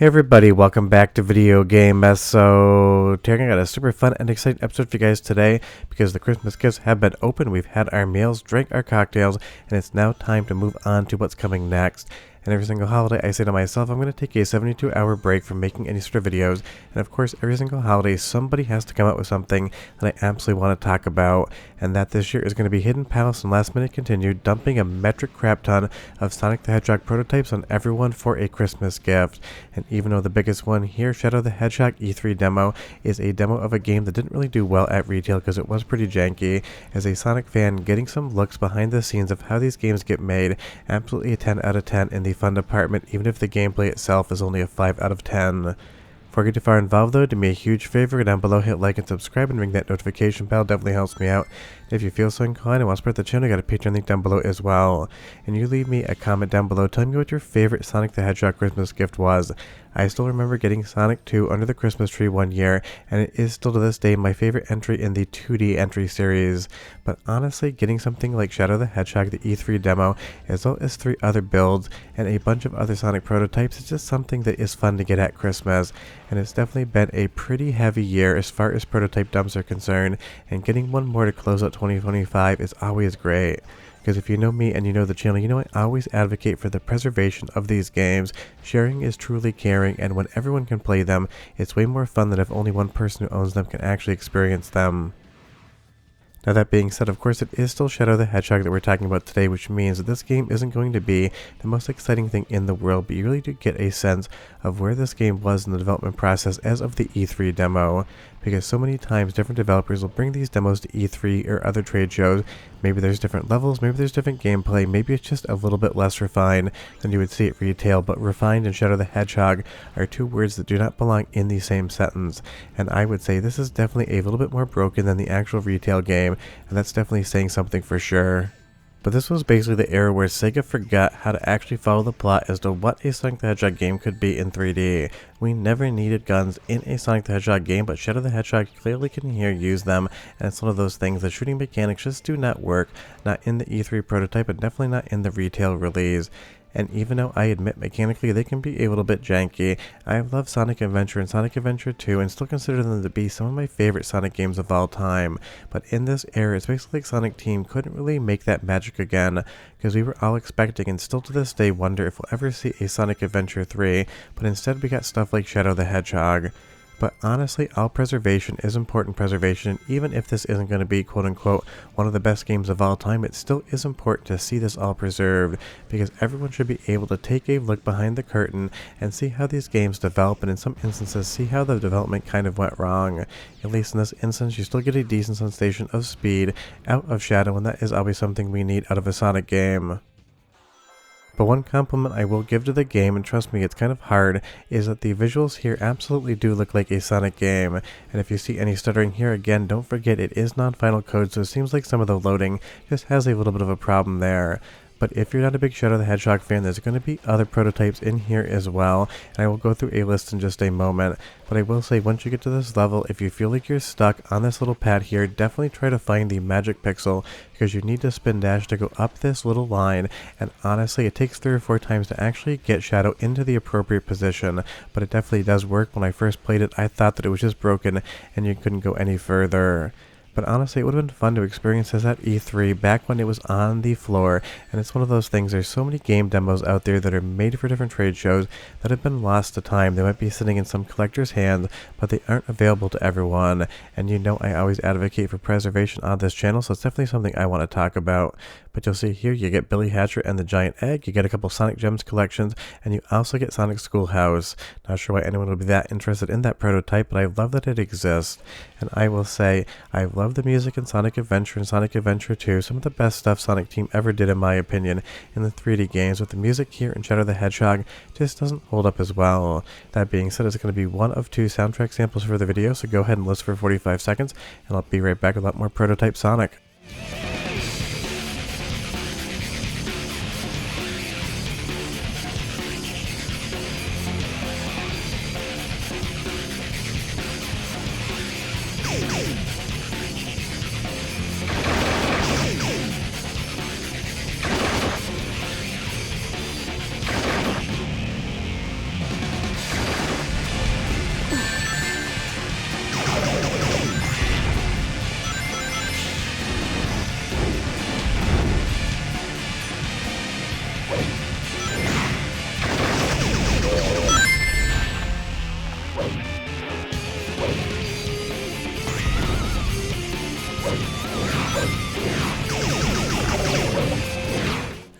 Hey everybody, welcome back to Video Game Mess. So, today I got a super fun and exciting episode for you guys today because the Christmas gifts have been opened, we've had our meals, drank our cocktails, and it's now time to move on to what's coming next. And every single holiday I say to myself, I'm going to take a 72-hour break from making any sort of videos, and of course every single holiday somebody has to come up with something that I absolutely want to talk about, and that this year is going to be Hidden Palace and Last Minute Continued, dumping a metric crap ton of Sonic the Hedgehog prototypes on everyone for a Christmas gift. And even though the biggest one here, Shadow the Hedgehog E3 demo, is a demo of a game that didn't really do well at retail because it was pretty janky, as a Sonic fan, getting some looks behind the scenes of how these games get made, absolutely a 10 out of 10 in the fun department, even if the gameplay itself is only a 5 out of 10. Before I get too far involved though, do me a huge favor, down below hit like and subscribe and ring that notification bell, definitely helps me out. And if you feel so inclined and want to support the channel, I got a Patreon link down below as well. And you leave me a comment down below telling me what your favorite Sonic the Hedgehog Christmas gift was. I still remember getting Sonic 2 under the Christmas tree one year, and it is still to this day my favorite entry in the 2D entry series. But honestly, getting something like Shadow the Hedgehog, the E3 demo, as well as 3 other builds and a bunch of other Sonic prototypes is just something that is fun to get at Christmas. And it's definitely been a pretty heavy year as far as prototype dumps are concerned, and getting one more to close out 2025 is always great. Because if you know me and you know the channel, you know I always advocate for the preservation of these games. Sharing is truly caring, and when everyone can play them, it's way more fun than if only one person who owns them can actually experience them. Now that being said, of course it is still Shadow the Hedgehog that we're talking about today, which means that this game isn't going to be the most exciting thing in the world, but you really do get a sense of where this game was in the development process as of the E3 demo. Because so many times different developers will bring these demos to E3 or other trade shows. Maybe there's different levels, maybe there's different gameplay, maybe it's just a little bit less refined than you would see at retail, but refined and Shadow the Hedgehog are 2 words that do not belong in the same sentence. And I would say this is definitely a little bit more broken than the actual retail game, and that's definitely saying something for sure. But this was basically the era where Sega forgot how to actually follow the plot as to what a Sonic the Hedgehog game could be in 3D. We never needed guns in a Sonic the Hedgehog game, but Shadow the Hedgehog clearly can here use them, and it's one of those things that shooting mechanics just do not work, not in the E3 prototype, and definitely not in the retail release. And even though I admit mechanically they can be a little bit janky, I love Sonic Adventure and Sonic Adventure 2 and still consider them to be some of my favorite Sonic games of all time. But in this era, it's basically like Sonic Team couldn't really make that magic again, because we were all expecting and still to this day wonder if we'll ever see a Sonic Adventure 3, but instead we got stuff like Shadow the Hedgehog. But honestly, all preservation is important preservation, and even if this isn't going to be quote-unquote one of the best games of all time, it still is important to see this all preserved, because everyone should be able to take a look behind the curtain and see how these games develop, and in some instances see how the development kind of went wrong. At least in this instance, you still get a decent sensation of speed out of Shadow, and that is always something we need out of a Sonic game. But one compliment I will give to the game, and trust me it's kind of hard, is that the visuals here absolutely do look like a Sonic game. And if you see any stuttering here again, don't forget it is non-final code, so it seems like some of the loading just has a little bit of a problem there. But if you're not a big Shadow the Hedgehog fan, there's going to be other prototypes in here as well, and I will go through a list in just a moment. But I will say, once you get to this level, if you feel like you're stuck on this little pad here, definitely try to find the magic pixel, because you need to spin dash to go up this little line, and honestly it takes 3 or 4 times to actually get Shadow into the appropriate position, but it definitely does work. When I first played it, I thought that it was just broken and you couldn't go any further. But honestly, it would have been fun to experience this at E3 back when it was on the floor, and it's one of those things, there's so many game demos out there that are made for different trade shows that have been lost to time. They might be sitting in some collector's hands, but they aren't available to everyone, and you know I always advocate for preservation on this channel, so it's definitely something I want to talk about. But you'll see here, you get Billy Hatcher and the Giant Egg, you get a couple Sonic Gems collections, and you also get Sonic Schoolhouse. Not sure why anyone would be that interested in that prototype, but I love that it exists. And I will say, I love the music in Sonic Adventure and Sonic Adventure 2, some of the best stuff Sonic Team ever did in my opinion in the 3D games, but the music here in Shadow the Hedgehog just doesn't hold up as well. That being said, it's going to be one of 2 soundtrack samples for the video, so go ahead and listen for 45 seconds, and I'll be right back with a lot more prototype Sonic.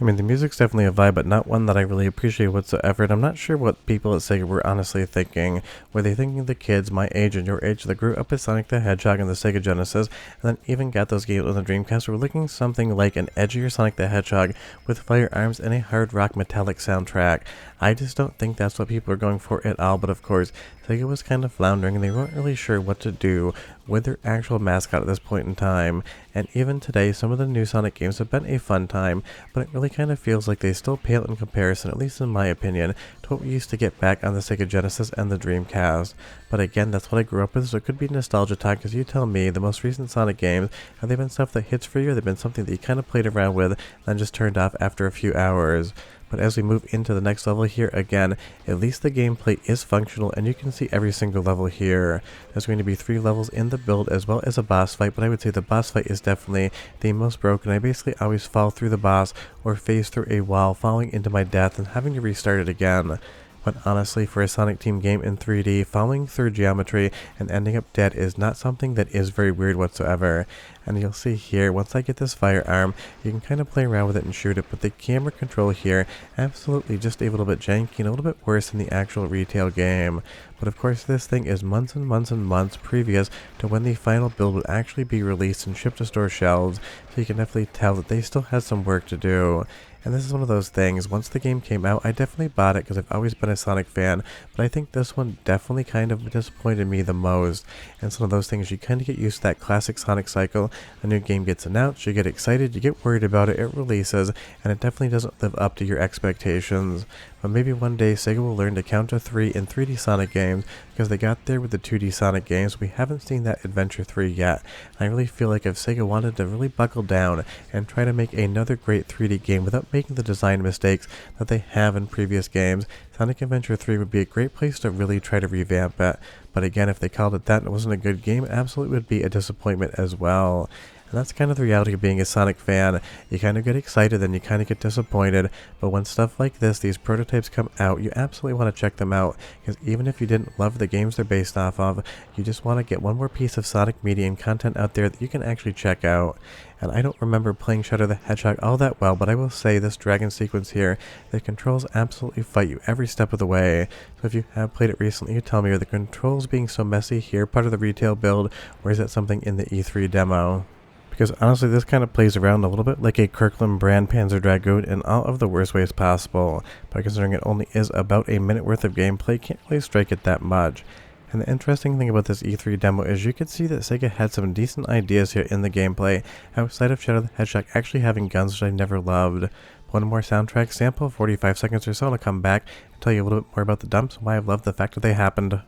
I mean, the music's definitely a vibe, but not one that I really appreciate whatsoever. And I'm not sure what people at Sega were honestly thinking. Were they thinking the kids my age and your age that grew up with Sonic the Hedgehog and the Sega Genesis, and then even got those games on the Dreamcast, were looking something like an edgier Sonic the Hedgehog with firearms and a hard rock metallic soundtrack? I just don't think that's what people are going for at all. But of course, Sega was kind of floundering and they weren't really sure what to do with their actual mascot at this point in time. And even today, some of the new Sonic games have been a fun time, but it really kind of feels like they still pale in comparison, at least in my opinion, to what we used to get back on the Sega Genesis and the Dreamcast. But again, that's what I grew up with, so it could be nostalgia talk, because you tell me, the most recent Sonic games, have they been stuff that hits for you, or they've been something that you kind of played around with, and then just turned off after a few hours? But as we move into the next level here, again, at least the gameplay is functional, and you can see every single level here. There's going to be 3 levels in the build as well as a boss fight, but I would say the boss fight is definitely the most broken. I basically always fall through the boss or phase through a wall, falling into my death and having to restart it again. But honestly, for a Sonic Team game in 3D, falling through geometry and ending up dead is not something that is very weird whatsoever. And you'll see here, once I get this firearm, you can kind of play around with it and shoot it, but the camera control here, absolutely just a little bit janky and a little bit worse than the actual retail game. But of course, this thing is months and months and months previous to when the final build would actually be released and shipped to store shelves, so you can definitely tell that they still had some work to do. And this is one of those things, once the game came out, I definitely bought it because I've always been a Sonic fan, but I think this one definitely kind of disappointed me the most. And it's one of those things, you kind of get used to that classic Sonic cycle. A new game gets announced, you get excited, you get worried about it, it releases, and it definitely doesn't live up to your expectations. But maybe one day Sega will learn to count to 3 in 3D Sonic games, because they got there with the 2D Sonic games. We haven't seen that Adventure 3 yet. And I really feel like if Sega wanted to really buckle down and try to make another great 3D game without making the design mistakes that they have in previous games, Sonic Adventure 3 would be a great place to really try to revamp it. But again, if they called it that and it wasn't a good game, it absolutely would be a disappointment as well. And that's kind of the reality of being a Sonic fan. You kind of get excited, then you kind of get disappointed, but when stuff like this, these prototypes come out, you absolutely want to check them out, because even if you didn't love the games they're based off of, you just want to get one more piece of Sonic media and content out there that you can actually check out. And I don't remember playing Shadow the Hedgehog all that well, but I will say this dragon sequence here, the controls absolutely fight you every step of the way. So if you have played it recently, you tell me, are the controls being so messy here part of the retail build, or is that something in the E3 demo? Because honestly, this kind of plays around a little bit like a Kirkland brand Panzer Dragoon in all of the worst ways possible, but considering it only is about a minute worth of gameplay, can't really strike it that much. And the interesting thing about this E3 demo is you could see that Sega had some decent ideas here in the gameplay, outside of Shadow the Hedgehog actually having guns, which I never loved. One more soundtrack sample, 45 seconds or so, and I'll come back and tell you a little bit more about the dumps and why I've loved the fact that they happened.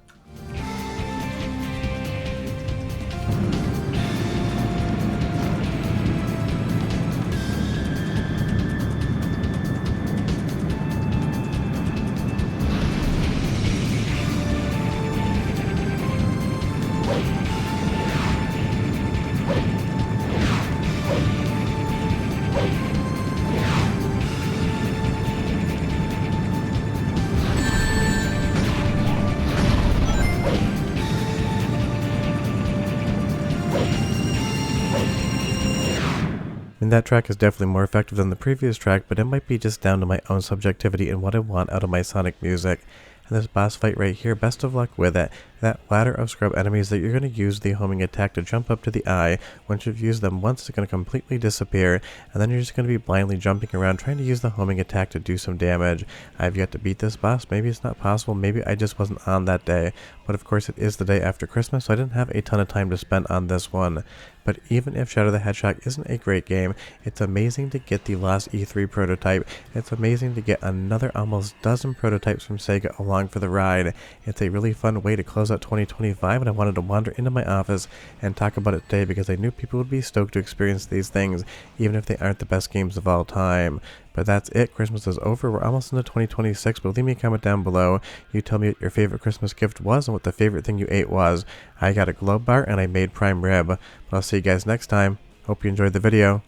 And that track is definitely more effective than the previous track, but it might be just down to my own subjectivity and what I want out of my Sonic music. And this boss fight right here, best of luck with it. That ladder of scrub enemies that you're going to use the homing attack to jump up to the eye. Once you've used them once, it's going to completely disappear, and then you're just going to be blindly jumping around trying to use the homing attack to do some damage. I've yet to beat this boss. Maybe it's not possible, maybe I just wasn't on that day. But of course it is the day after Christmas, so I didn't have a ton of time to spend on this one. But even if Shadow the Hedgehog isn't a great game, it's amazing to get the last E3 prototype. It's amazing to get another almost dozen prototypes from Sega along for the ride. It's a really fun way to close out 2025, and I wanted to wander into my office and talk about it today because I knew people would be stoked to experience these things, even if they aren't the best games of all time. But that's it. Christmas is over. We're almost into 2026, but leave me a comment down below. You tell me what your favorite Christmas gift was and what the favorite thing you ate was. I got a globe bar and I made prime rib. But I'll see you guys next time. Hope you enjoyed the video.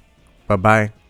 Bye-bye.